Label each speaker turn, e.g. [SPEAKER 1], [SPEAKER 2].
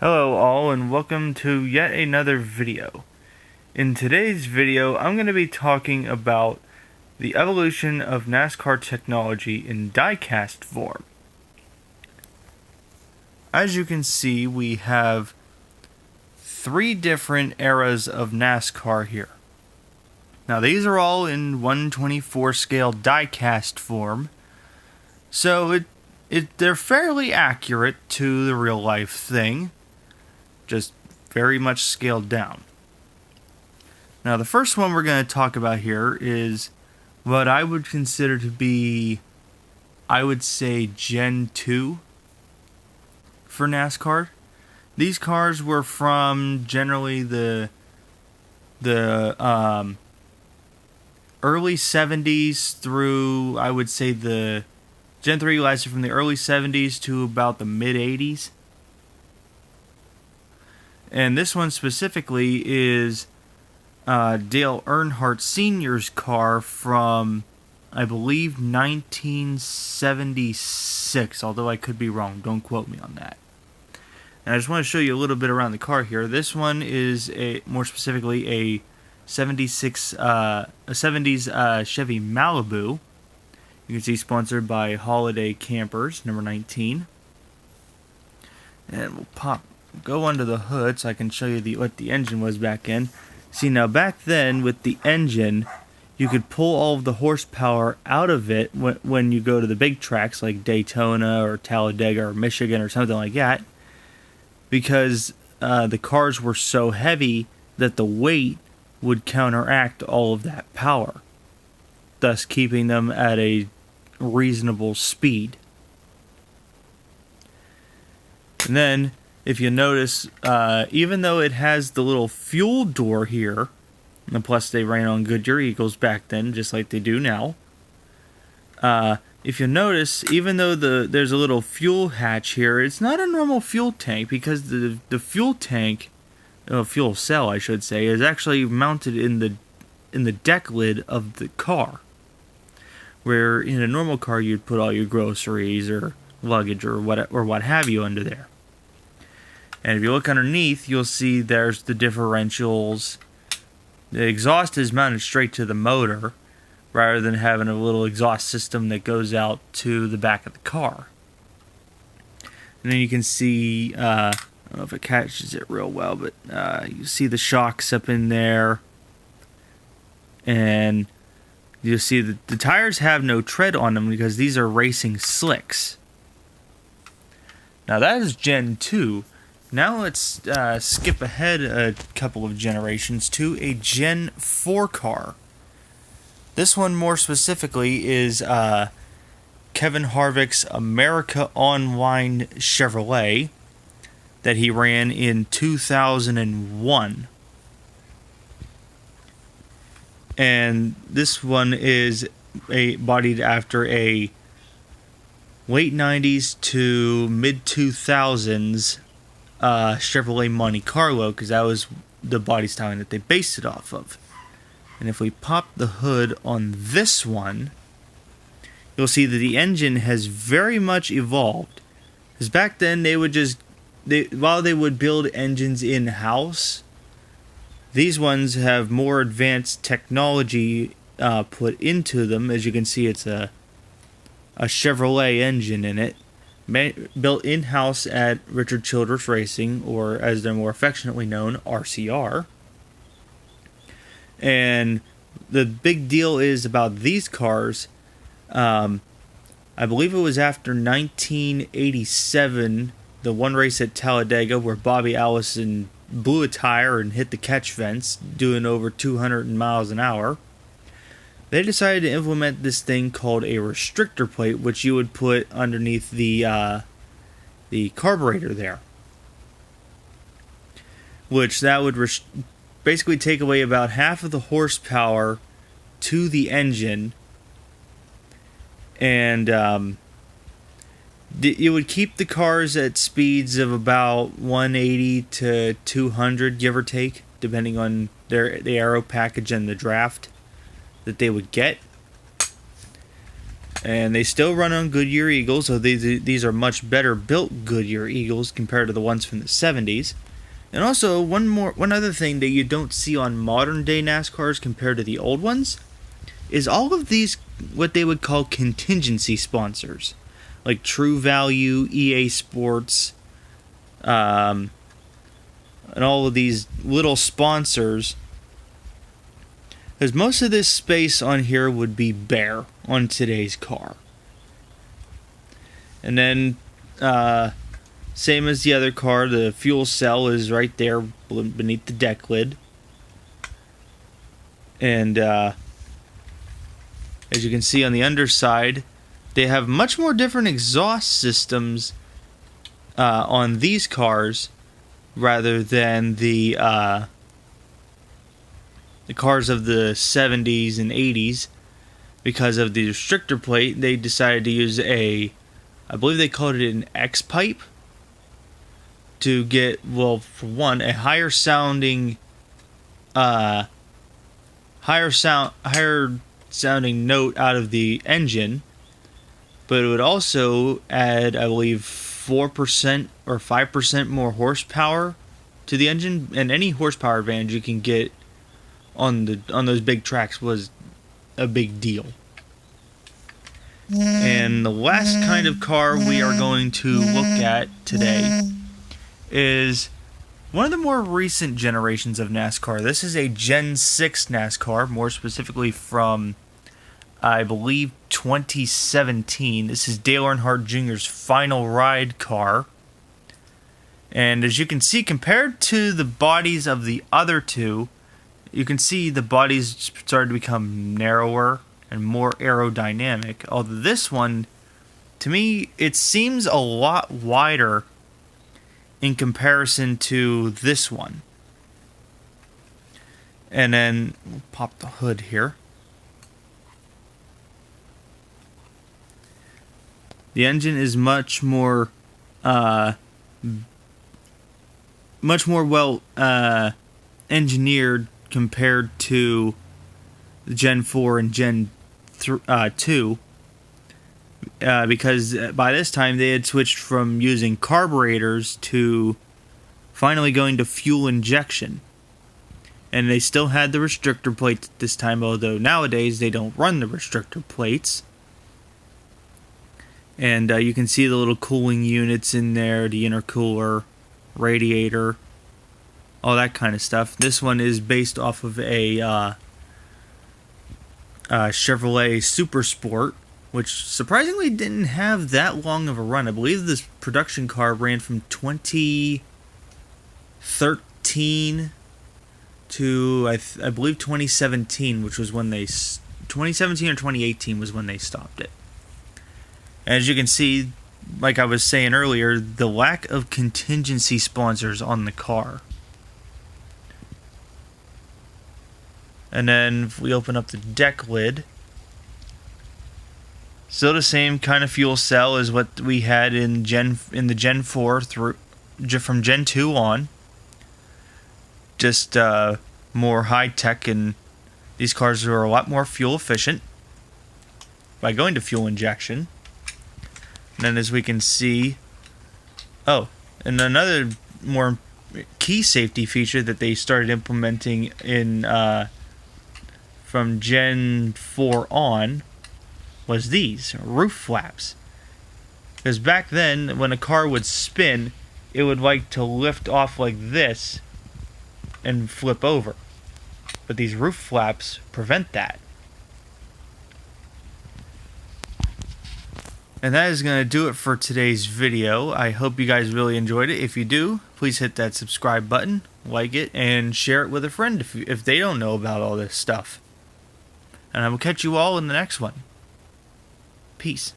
[SPEAKER 1] Hello all and welcome to yet another video. In today's video I'm going to be talking about the evolution of NASCAR technology in diecast form. As you can see, we have three different eras of NASCAR here. Now these are all in 1/24 scale diecast form, so they're fairly accurate to the real life thing, just very much scaled down. Now the first one we're going to talk about here is what I would consider to be, I would say, Gen 2 for NASCAR. These cars were from generally the early 70s through, I would say, the Gen 3 lasted from the early 70s to about the mid 80s. And this one specifically is Dale Earnhardt Sr.'s car from, I believe, 1976, although I could be wrong. Don't quote me on that. And I just want to show you a little bit around the car here. This one is more specifically a 70s Chevy Malibu. You can see sponsored by Holiday Campers, number 19. And we'll go under the hood so I can show you what the engine was back in. See, now back then with the engine, you could pull all of the horsepower out of it when you go to the big tracks like Daytona or Talladega or Michigan or something like that, because the cars were so heavy that the weight would counteract all of that power, thus keeping them at a reasonable speed. And then, if you notice, even though it has the little fuel door here, and plus they ran on Goodyear Eagles back then, just like they do now. If you notice, even though there's a little fuel hatch here, it's not a normal fuel tank, because the fuel tank, fuel cell I should say, is actually mounted in the deck lid of the car. Where in a normal car you'd put all your groceries or luggage or what have you under there. And if you look underneath, you'll see there's the differentials. The exhaust is mounted straight to the motor, rather than having a little exhaust system that goes out to the back of the car. And then you can see, I don't know if it catches it real well, but you see the shocks up in there. And you'll see that the tires have no tread on them because these are racing slicks. Now that is Gen 2. Now let's skip ahead a couple of generations to a Gen 4 car. This one more specifically is Kevin Harvick's America Online Chevrolet that he ran in 2001. And this one is bodied after a late 90s to mid 2000s Chevrolet Monte Carlo, because that was the body styling that they based it off of. And if we pop the hood on this one, you'll see that the engine has very much evolved. Because back then while they would build engines in-house, these ones have more advanced technology put into them. As you can see, it's a Chevrolet engine in it, built in-house at Richard Childress Racing, or as they're more affectionately known, RCR. And the big deal is about these cars, I believe it was after 1987, the one race at Talladega where Bobby Allison blew a tire and hit the catch fence, doing over 200 miles an hour. They decided to implement this thing called a restrictor plate, which you would put underneath the carburetor there. Which that would basically take away about half of the horsepower to the engine. And it would keep the cars at speeds of about 180 to 200, give or take, depending on the aero package and the draft that they would get. And they still run on Goodyear Eagles, so these are much better built Goodyear Eagles compared to the ones from the 70s. And also, one other thing that you don't see on modern day NASCARs compared to the old ones is all of these, what they would call contingency sponsors, like True Value, EA Sports, and all of these little sponsors. Because most of this space on here would be bare on today's car. And then, same as the other car, the fuel cell is right there beneath the deck lid. And as you can see on the underside, they have much more different exhaust systems on these cars rather than the cars of the 70s and 80s. Because of the restrictor plate, they decided to use I believe they called it an X pipe, to get, well, for one, a higher sounding note out of the engine, but it would also add, I believe, 4% or 5% more horsepower to the engine, and any horsepower advantage you can get on those big tracks was a big deal. And the last kind of car we are going to look at today is one of the more recent generations of NASCAR. This is a Gen 6 NASCAR, more specifically from, I believe, 2017. This is Dale Earnhardt Jr.'s final ride car. And as you can see, compared to the bodies of the other two, you can see the bodies started to become narrower and more aerodynamic. Although this one, to me, it seems a lot wider in comparison to this one. And then we'll pop the hood here. The engine is much more well engineered compared to the Gen 4 and Gen 2, because by this time they had switched from using carburetors to finally going to fuel injection. And they still had the restrictor plates at this time, although nowadays they don't run the restrictor plates. And you can see the little cooling units in there, the intercooler, radiator, all that kind of stuff. This one is based off of a Chevrolet Super Sport, which surprisingly didn't have that long of a run. I believe this production car ran from 2013 to I believe 2017, which was when 2017 or 2018 was when they stopped it. As you can see, like I was saying earlier, the lack of contingency sponsors on the car. And then if we open up the deck lid, still the same kind of fuel cell as what we had in the Gen 4 from Gen 2 on. Just more high tech, and these cars are a lot more fuel efficient by going to fuel injection. And then as we can see, and another more key safety feature that they started implementing in from Gen 4 on was these roof flaps. Because back then, when a car would spin, it would like to lift off like this and flip over. But these roof flaps prevent that. And that is going to do it for today's video. I hope you guys really enjoyed it. If you do, please hit that subscribe button, like it, and share it with a friend if they don't know about all this stuff. And I will catch you all in the next one. Peace.